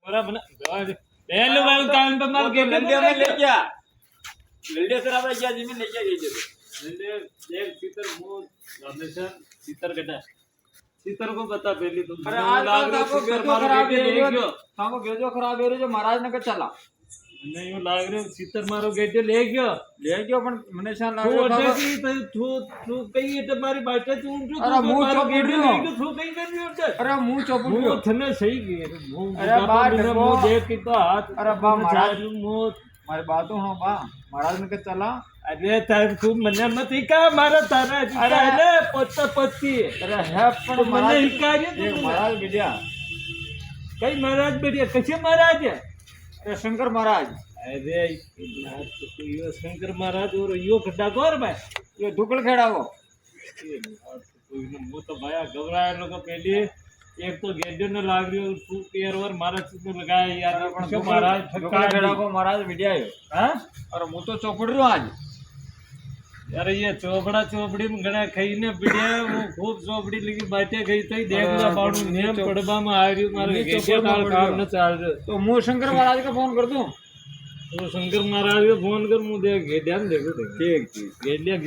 बराबर ना पहले वाले टाइम पे मार के लंडे में ले गया लंडे सर આપણે ગયા જમીન લઈ ગયા ગઈ लंडे देख सीतर मुंह हमेशा सीतर कटा सीतर को बता पहले तुम अरे आज आपको भेजो खराब है हमको भेजो खराब है जो महाराज ने के चला नहीं वो लाग रहे सीतर मारो गेटे ले गयो પણ મને શા तू લાગ્યો अटे की तू तू कई है तुम्हारी बात तू अरे मुंह चौप गेटे उठ्यो। ले गयो तू कई कर रही होते અરે હું ચોપડ્યો मुंह थने सही गए मुंह अरे बात बिना देखो। मुंह देख के तो हाथ अरे बा महाराज मुंह મારી બાતો હણો બા महाराज ने के चला अरे तार खूब मने मत का मारा तारा अरे अरे पत्ता पत्ती અરે હે પણ तो मने महाराज हिकारियो એ तो महाराज બેઠા कई महाराज बढ़िया कैसे महाराज है અરે શંકર महाराज अरे यार तो यो शंकर महाराज और यो खड्डा गोर भाई ये ढुकल खेड़ाવો वो तो भाया घबराया लोग पहले एक तो गेडो ने लाग रही तू पेर और मारा तो लगाया यार પણ क्यों महाराज ઢુકલ ખેડાવો महाराज બેઠા આવ્યો हाँ અરે હું તો ચોપડ્યો આજ अरे ये चोपड़ा चोपड़ी में घना खाई ने बढ़िया वो खूब चोपड़ी लगी बातें गई तो देखला बाणू नियम पड़बा में आ रही मारे गेडो काल काम न चाल रहे तो હું શંકર महाराज का फोन कर दूं तो शंकर महाराज को फोन कर मुझे गेडिया देखो ठीक ठीक गेडिया